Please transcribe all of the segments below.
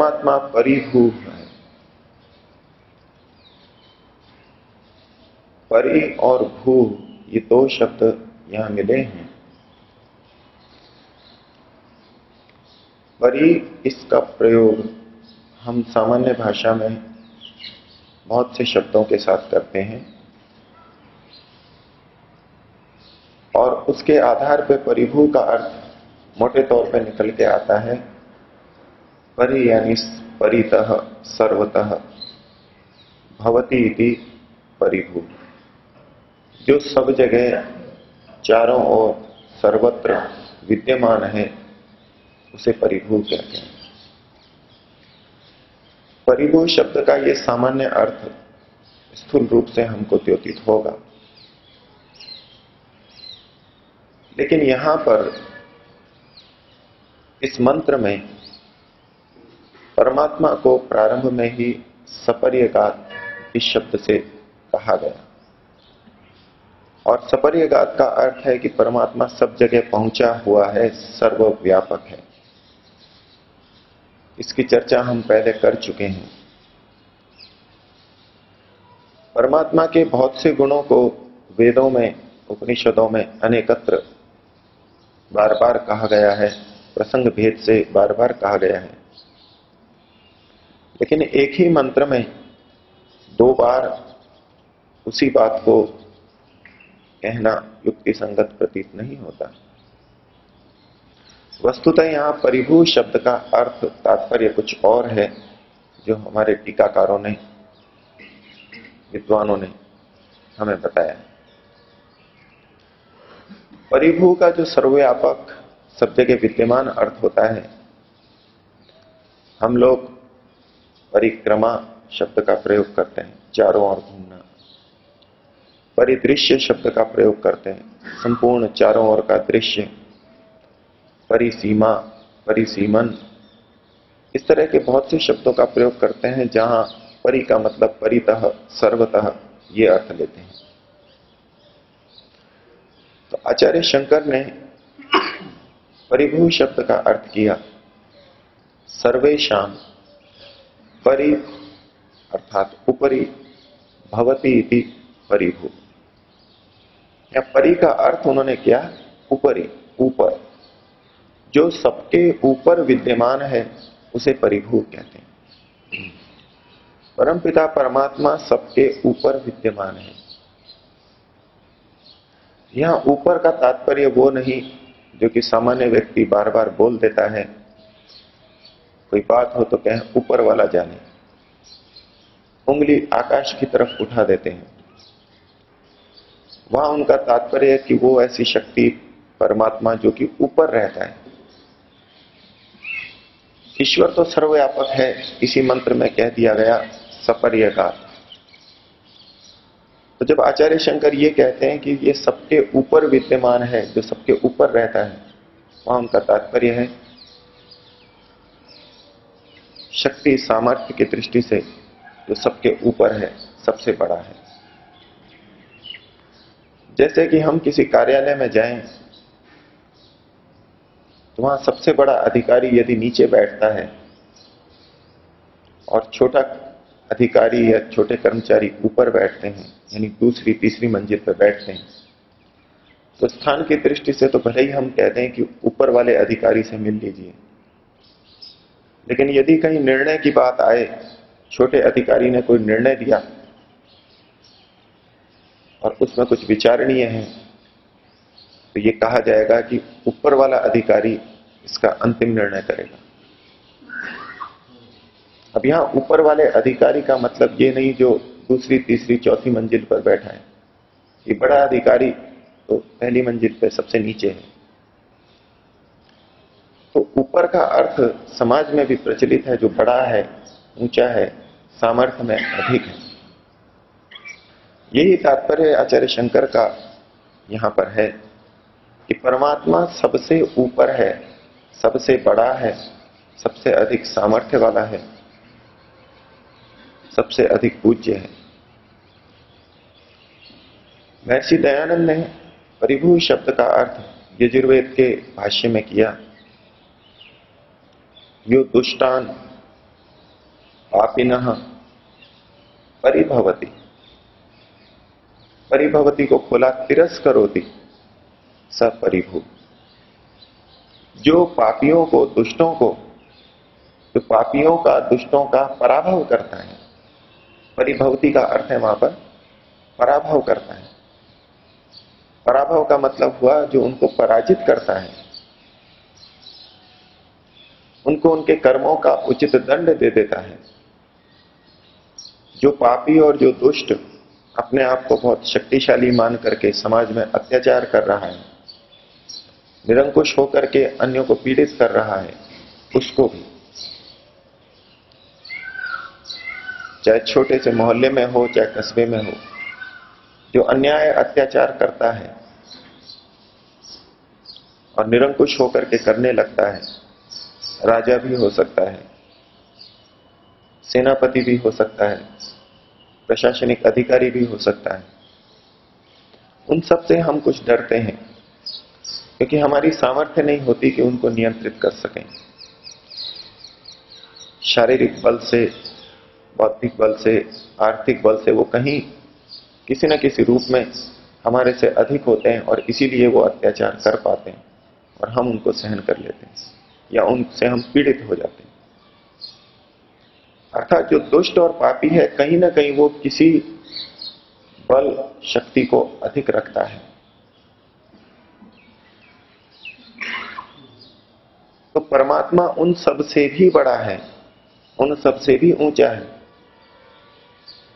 परमात्मा परिभू है। परि और भू ये दो शब्द यहां मिले हैं। परि इसका प्रयोग हम सामान्य भाषा में बहुत से शब्दों के साथ करते हैं और उसके आधार पर परिभू का अर्थ मोटे तौर पर निकल के आता है परि यानी परितः सर्वतः भवति इति परिभू, जो सब जगह चारों ओर सर्वत्र विद्यमान है उसे परिभू कहते हैं। परिभू शब्द का यह सामान्य अर्थ स्थूल रूप से हमको द्योतित होगा, लेकिन यहां पर इस मंत्र में परमात्मा को प्रारंभ में ही सपर्यगात इस शब्द से कहा गया और सपर्यगात का अर्थ है कि परमात्मा सब जगह पहुंचा हुआ है, सर्वव्यापक है। इसकी चर्चा हम पहले कर चुके हैं। परमात्मा के बहुत से गुणों को वेदों में, उपनिषदों में अनेकत्र बार बार कहा गया है, प्रसंग भेद से बार बार कहा गया है, लेकिन एक ही मंत्र में दो बार उसी बात को कहना युक्ति संगत प्रतीत नहीं होता। वस्तुतः यहां परिभू शब्द का अर्थ तात्पर्य कुछ और है, जो हमारे टीकाकारों ने, विद्वानों ने हमें बताया। परिभू का जो सर्वव्यापक सब जगह विद्यमान अर्थ होता है, हम लोग परिक्रमा शब्द का प्रयोग करते हैं, चारों ओर घूमना। परिदृश्य शब्द का प्रयोग करते हैं, संपूर्ण चारों ओर का दृश्य। परिसीमा, परिसीमन, इस तरह के बहुत से शब्दों का प्रयोग करते हैं जहां परि का मतलब परितः सर्वतः ये अर्थ लेते हैं। तो आचार्य शंकर ने परिभू शब्द का अर्थ किया सर्वेशाम परि अर्थात ऊपरी भवति इति परिभू। या परि का अर्थ उन्होंने किया ऊपरी, ऊपर, जो सबके ऊपर विद्यमान है उसे परिभू कहते हैं। परमपिता परमात्मा सबके ऊपर विद्यमान है। यहां ऊपर का तात्पर्य वो नहीं जो कि सामान्य व्यक्ति बार बार बोल देता है, कोई बात हो तो कहें ऊपर वाला जाने, उंगली आकाश की तरफ उठा देते हैं। वहां उनका तात्पर्य है कि वो ऐसी शक्ति परमात्मा जो कि ऊपर रहता है। ईश्वर तो सर्वव्यापक है, इसी मंत्र में कह दिया गया सपर्यगात। तो जब आचार्य शंकर ये कहते हैं कि ये सबके ऊपर विद्यमान है, जो सबके ऊपर रहता है, वहां उनका तात्पर्य है शक्ति सामर्थ्य की दृष्टि से जो सबके ऊपर है, सबसे बड़ा है। जैसे कि हम किसी कार्यालय में जाएं तो वहां सबसे बड़ा अधिकारी यदि नीचे बैठता है और छोटा अधिकारी या छोटे कर्मचारी ऊपर बैठते हैं, यानी दूसरी तीसरी मंजिल पर बैठते हैं, तो स्थान की दृष्टि से तो भले ही हम कहते हैं कि ऊपर वाले अधिकारी से मिल लीजिए, लेकिन यदि कहीं निर्णय की बात आए, छोटे अधिकारी ने कोई निर्णय दिया और उसमें कुछ विचारणीय है, तो ये कहा जाएगा कि ऊपर वाला अधिकारी इसका अंतिम निर्णय करेगा। अब यहां ऊपर वाले अधिकारी का मतलब ये नहीं जो दूसरी तीसरी चौथी मंजिल पर बैठा है। ये बड़ा अधिकारी तो पहली मंजिल पे सबसे नीचे है। तो ऊपर का अर्थ समाज में भी प्रचलित है, जो बड़ा है, ऊंचा है, सामर्थ्य में अधिक है। यही तात्पर्य आचार्य शंकर का यहां पर है कि परमात्मा सबसे ऊपर है, सबसे बड़ा है, सबसे अधिक सामर्थ्य वाला है, सबसे अधिक पूज्य है। महर्षि दयानंद ने परिभू शब्द का अर्थ यजुर्वेद के भाष्य में किया। यो दुष्टान पापिनः परिभवति, परिभवति को खोला तिरस्करोति स परिभू। जो पापियों को, दुष्टों को, जो पापियों का, दुष्टों का पराभव करता है, परिभवति का अर्थ है वहां पर पराभव करता है। पराभव का मतलब हुआ जो उनको पराजित करता है, उनको उनके कर्मों का उचित दंड दे देता है। जो पापी और जो दुष्ट अपने आप को बहुत शक्तिशाली मान करके समाज में अत्याचार कर रहा है, निरंकुश होकर के अन्यों को पीड़ित कर रहा है, उसको भी, चाहे छोटे से मोहल्ले में हो चाहे कस्बे में हो, जो अन्याय अत्याचार करता है और निरंकुश होकर के करने लगता है, राजा भी हो सकता है, सेनापति भी हो सकता है, प्रशासनिक अधिकारी भी हो सकता है, उन सब से हम कुछ डरते हैं क्योंकि हमारी सामर्थ्य नहीं होती कि उनको नियंत्रित कर सकें। शारीरिक बल से, बौद्धिक बल से, आर्थिक बल से वो कहीं किसी न किसी रूप में हमारे से अधिक होते हैं और इसीलिए वो अत्याचार कर पाते हैं और हम उनको सहन कर लेते हैं या उनसे हम पीड़ित हो जाते हैं। अर्थात जो दुष्ट और पापी है, कहीं ना कहीं वो किसी बल शक्ति को अधिक रखता है। तो परमात्मा उन सब से भी बड़ा है, उन सब से भी ऊंचा है।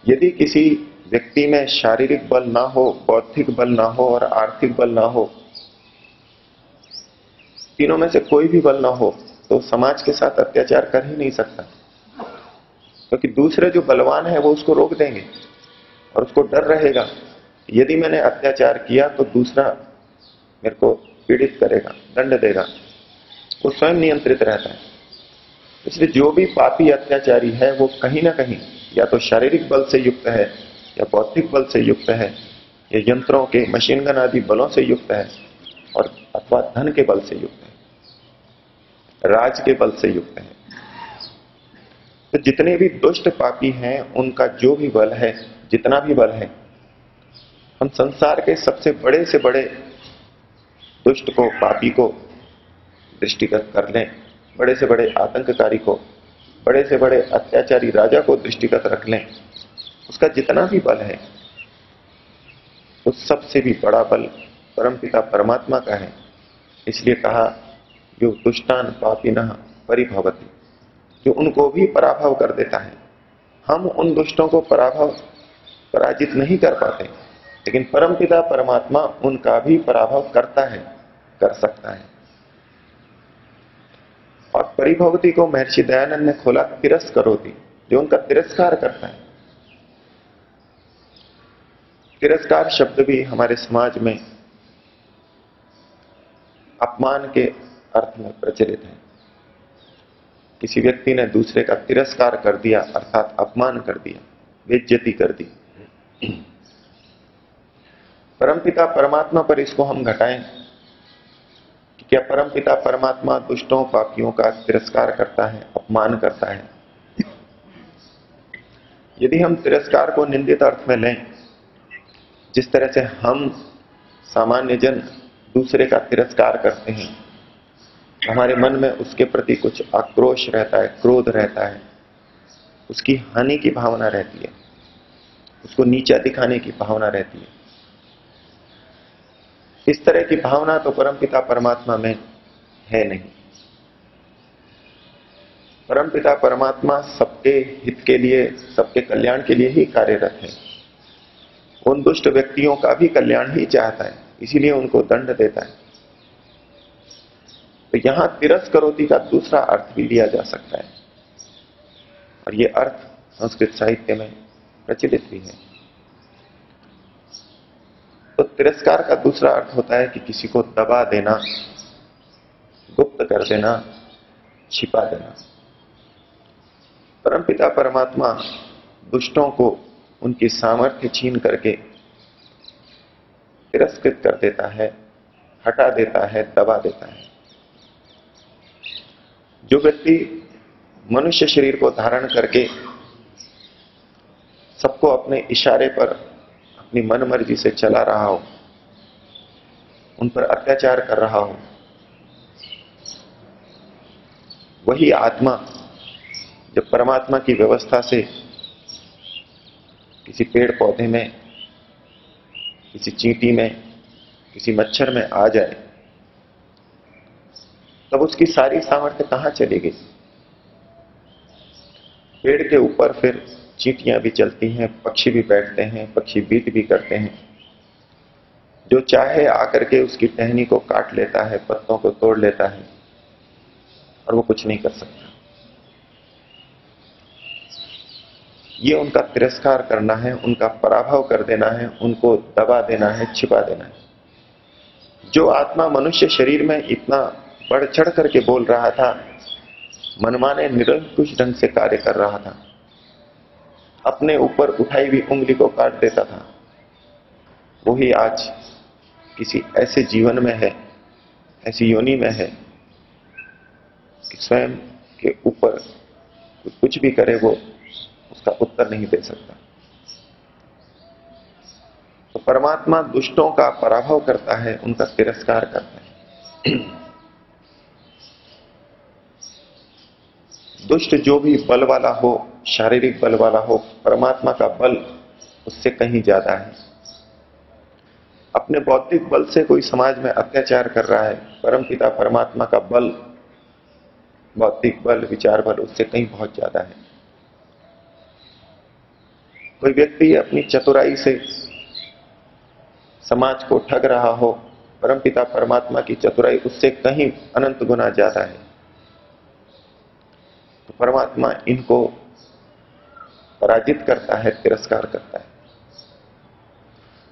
यदि किसी व्यक्ति में शारीरिक बल ना हो, बौद्धिक बल ना हो और आर्थिक बल ना हो, तीनों में से कोई भी बल ना हो, तो समाज के साथ अत्याचार कर ही नहीं सकता, क्योंकि दूसरे जो बलवान है वो उसको रोक देंगे और उसको डर रहेगा, यदि मैंने अत्याचार किया तो दूसरा मेरे को पीड़ित करेगा, दंड देगा। वो स्वयं नियंत्रित रहता है। इसलिए जो भी पापी अत्याचारी है वो कहीं ना कहीं या तो शारीरिक बल से युक्त है या बौद्धिक बल से युक्त है या यंत्रों के, मशीन गन आदि बलों से युक्त है और अथवा धन के बल से युक्त है, राज के बल से युक्त है। तो जितने भी दुष्ट पापी हैं उनका जो भी बल है, जितना भी बल है, हम संसार के सबसे बड़े से बड़े दुष्ट को, पापी को दृष्टिगत कर लें, बड़े से बड़े आतंककारी को, बड़े से बड़े अत्याचारी राजा को दृष्टिगत रख लें, उसका जितना भी बल है उस सबसे भी बड़ा बल परमपिता परमात्मा का है। इसलिए कहा जो दुष्टान पापिनः परिभवति, जो उनको भी पराभव कर देता है। हम उन दुष्टों को पराजित नहीं कर पाते, लेकिन परमपिता परमात्मा उनका भी पराभव करता है, कर सकता है। और परिभवति को महर्षि दयानंद ने खोला तिरस्करोति, जो उनका तिरस्कार करता है। तिरस्कार शब्द भी हमारे समाज में अपमान के अर्थ में प्रचलित है। किसी व्यक्ति ने दूसरे का तिरस्कार कर दिया अर्थात अपमान कर दिया, बेइज्जती कर दी। परमपिता परमात्मा पर इसको हम घटाएं कि क्या परमपिता परमात्मा दुष्टों पापियों का तिरस्कार करता है, अपमान करता है? यदि हम तिरस्कार को निंदित अर्थ में लें, जिस तरह से हम सामान्य जन दूसरे का तिरस्कार करते हैं, हमारे मन में उसके प्रति कुछ आक्रोश रहता है, क्रोध रहता है, उसकी हानि की भावना रहती है, उसको नीचा दिखाने की भावना रहती है। इस तरह की भावना तो परमपिता परमात्मा में है नहीं। परमपिता परमात्मा सबके हित के लिए, सबके कल्याण के लिए ही कार्यरत है। उन दुष्ट व्यक्तियों का भी कल्याण ही चाहता है, इसीलिए उनको दंड देता है। तो यहां तिरस्करोति का दूसरा अर्थ भी लिया जा सकता है और यह अर्थ संस्कृत साहित्य में प्रचलित भी है। तो तिरस्कार का दूसरा अर्थ होता है कि किसी को दबा देना, गुप्त कर देना, छिपा देना। परमपिता परमात्मा दुष्टों को उनकी सामर्थ्य छीन करके तिरस्कृत कर देता है, हटा देता है, दबा देता है। जो व्यक्ति मनुष्य शरीर को धारण करके सबको अपने इशारे पर अपनी मनमर्जी से चला रहा हो, उन पर अत्याचार कर रहा हो, वही आत्मा जब परमात्मा की व्यवस्था से किसी पेड़ पौधे में, किसी चींटी में, किसी मच्छर में आ जाए, तब उसकी सारी सामर्थ्य कहां चली गई? पेड़ के ऊपर फिर चींटियां भी चलती हैं, पक्षी भी बैठते हैं, पक्षी बीट भी करते हैं। जो चाहे आकर के उसकी टहनी को काट लेता है, पत्तों को तोड़ लेता है, और वो कुछ नहीं कर सकता। ये उनका तिरस्कार करना है, उनका पराभव कर देना है, उनको दबा देना है, छिपा देना है। जो आत्मा मनुष्य शरीर में इतना बढ़ चढ़ करके बोल रहा था, मनमाने निरंकुश ढंग से कार्य कर रहा था, अपने ऊपर उठाई हुई उंगली को काट देता था, वही आज किसी ऐसे जीवन में है, ऐसी योनि में है कि स्वयं के ऊपर कुछ भी करे वो उसका उत्तर नहीं दे सकता। तो परमात्मा दुष्टों का पराभव करता है, उनका तिरस्कार करता है। दुष्ट जो भी बल वाला हो, शारीरिक बल वाला हो, परमात्मा का बल उससे कहीं ज्यादा है। अपने बौद्धिक बल से कोई समाज में अत्याचार कर रहा है, परमपिता परमात्मा का बल, बौद्धिक बल, विचार बल उससे कहीं बहुत ज्यादा है। कोई व्यक्ति अपनी चतुराई से समाज को ठग रहा हो, परमपिता परमात्मा की चतुराई उससे कहीं अनंत गुना ज्यादा है। तो परमात्मा इनको पराजित करता है, तिरस्कार करता है।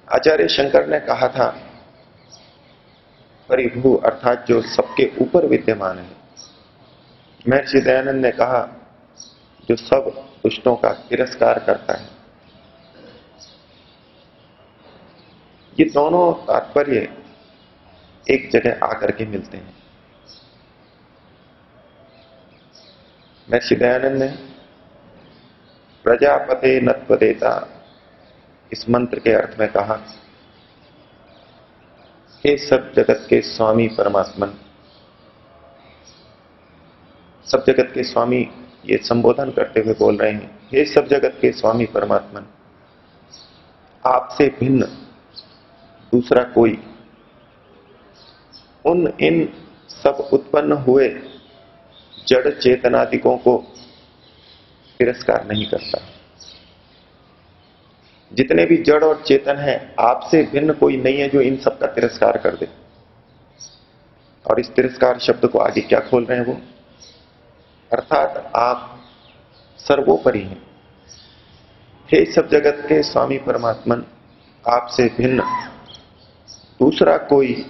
आचार्य शंकर ने कहा था, परिभू अर्थात जो सबके ऊपर विद्यमान है। महर्षि दयानंद ने कहा, जो सब दुष्टों का तिरस्कार करता है। ये दोनों तात्पर्य एक जगह आकर के मिलते हैं। महर्षि दयानंद ने प्रजापते नत्वदेता इस मंत्र के अर्थ में कहा, हे सब जगत के स्वामी परमात्मन। सब जगत के स्वामी ये संबोधन करते हुए बोल रहे हैं, हे सब जगत के स्वामी परमात्मन, आपसे भिन्न दूसरा कोई उन इन सब उत्पन्न हुए जड़ चेतनादिकों को तिरस्कार नहीं करता। जितने भी जड़ और चेतन हैं, आपसे भिन्न कोई नहीं है जो इन सब का तिरस्कार कर दे। और इस तिरस्कार शब्द को आगे क्या खोल रहे हैं वो, अर्थात आप सर्वोपरि हैं। हे सब जगत के स्वामी परमात्मन, आपसे भिन्न दूसरा कोई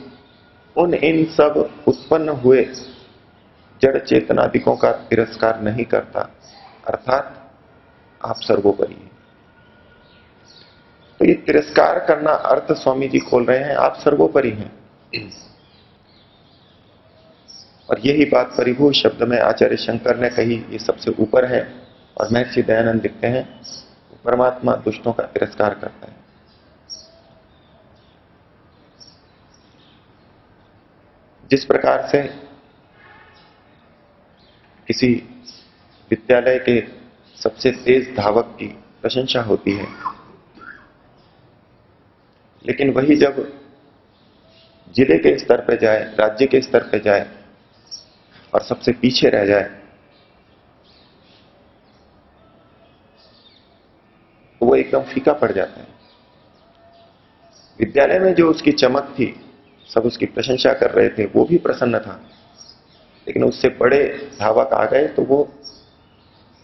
उन इन सब उत्पन्न हुए जड़ चेतनादिकों का तिरस्कार नहीं करता, अर्थात आप सर्वोपरि हैं। तो ये तिरस्कार करना अर्थ स्वामी जी खोल रहे हैं, आप सर्वोपरि हैं। और यही बात परिभू शब्द में आचार्य शंकर ने कही, ये सबसे ऊपर है। और महर्षि दयानंद लिखते हैं, परमात्मा दुष्टों का तिरस्कार करता है। जिस प्रकार से किसी विद्यालय के सबसे तेज धावक की प्रशंसा होती है, लेकिन वही जब जिले के स्तर पर जाए, राज्य के स्तर पर जाए और सबसे पीछे रह जाए, तो वो एकदम फीका पड़ जाता है। विद्यालय में जो उसकी चमक थी, सब उसकी प्रशंसा कर रहे थे, वो भी प्रसन्न था, लेकिन उससे बड़े धावक आ गए तो वो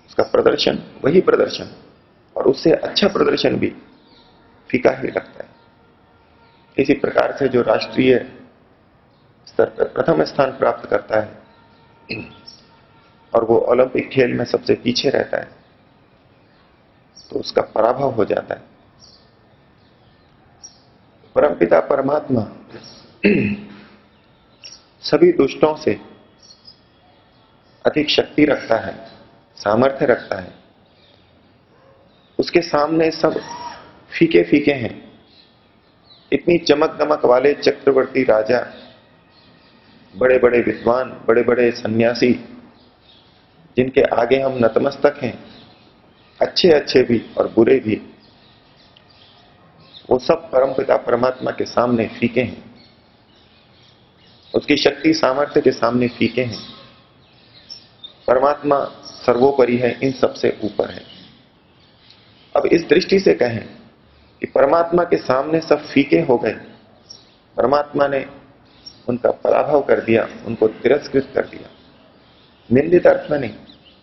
उसका प्रदर्शन, वही प्रदर्शन और उससे अच्छा प्रदर्शन भी फीका ही लगता है। इसी प्रकार से जो राष्ट्रीय स्तर पर प्रथम स्थान प्राप्त करता है और वो ओलंपिक खेल में सबसे पीछे रहता है, तो उसका पराभव हो जाता है। परमपिता परमात्मा सभी दुष्टों से अधिक शक्ति रखता है, सामर्थ्य रखता है, उसके सामने सब फीके फीके हैं। इतनी चमक दमक वाले चक्रवर्ती राजा, बड़े बड़े विद्वान, बड़े बड़े सन्यासी, जिनके आगे हम नतमस्तक हैं, अच्छे अच्छे भी और बुरे भी, वो सब परमपिता परमात्मा के सामने फीके हैं, उसकी शक्ति सामर्थ्य के सामने फीके हैं। परमात्मा सर्वोपरि है, इन सबसे ऊपर है। अब इस दृष्टि से कहें कि परमात्मा के सामने सब फीके हो गए, परमात्मा ने उनका पराभव कर दिया, उनको तिरस्कृत कर दिया, निंदित अर्थ में नहीं,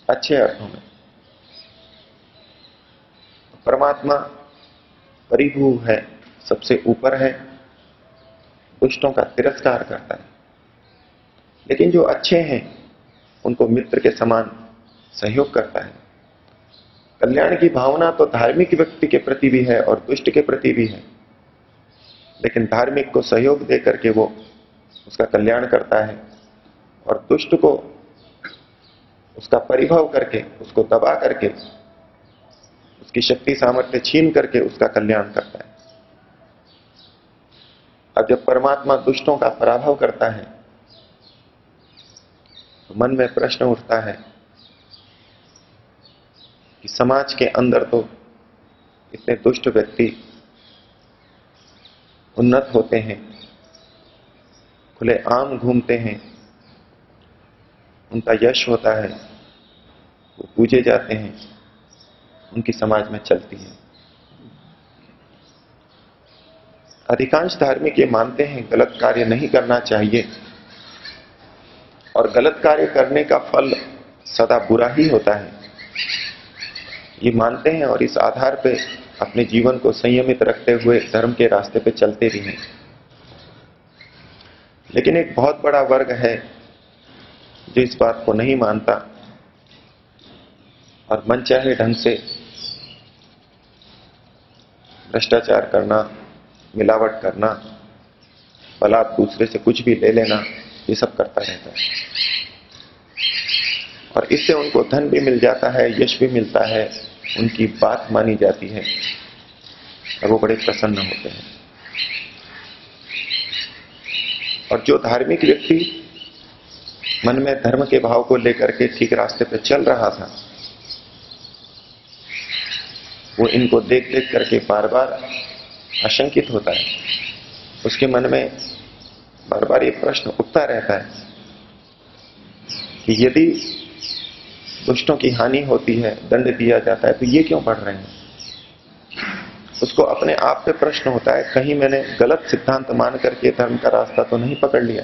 अच्छे अर्थों में। परमात्मा परिभू है, सबसे ऊपर है, दुष्टों का तिरस्कार करता है। लेकिन जो अच्छे हैं उनको मित्र के समान सहयोग करता है। कल्याण की भावना तो धार्मिक व्यक्ति के प्रति भी है और दुष्ट के प्रति भी है, लेकिन धार्मिक को सहयोग दे करके वो उसका कल्याण करता है और दुष्ट को उसका परिभव करके, उसको दबा करके, उसकी शक्ति सामर्थ्य छीन करके उसका कल्याण करता है। अब जब परमात्मा दुष्टों का पराभव करता है तो मन में प्रश्न उठता है कि समाज के अंदर तो इतने दुष्ट व्यक्ति उन्नत होते हैं, खुले आम घूमते हैं, उनका यश होता है, वो पूजे जाते हैं, उनकी समाज में चलती है। अधिकांश धार्मिक ये मानते हैं गलत कार्य नहीं करना चाहिए और गलत कार्य करने का फल सदा बुरा ही होता है, ये मानते हैं और इस आधार पे अपने जीवन को संयमित रखते हुए धर्म के रास्ते पे चलते भी हैं। लेकिन एक बहुत बड़ा वर्ग है जो इस बात को नहीं मानता और मनचाहे ढंग से भ्रष्टाचार करना, मिलावट करना, बलात् दूसरे से कुछ भी ले लेना, ये सब करता रहता है और इससे उनको धन भी मिल जाता है, यश भी मिलता है, उनकी बात मानी जाती है और वो बड़े प्रसन्न होते हैं। और जो धार्मिक व्यक्ति मन में धर्म के भाव को लेकर के ठीक रास्ते पर चल रहा था, वो इनको देख देख करके बार बार आशंकित होता है। उसके मन में बार बार ये प्रश्न उठता रहता है कि यदि दुष्टों की हानि होती है, दंड दिया जाता है, तो ये क्यों बढ़ रहे हैं। उसको अपने आप पे प्रश्न होता है, कहीं मैंने गलत सिद्धांत मान करके धर्म का रास्ता तो नहीं पकड़ लिया।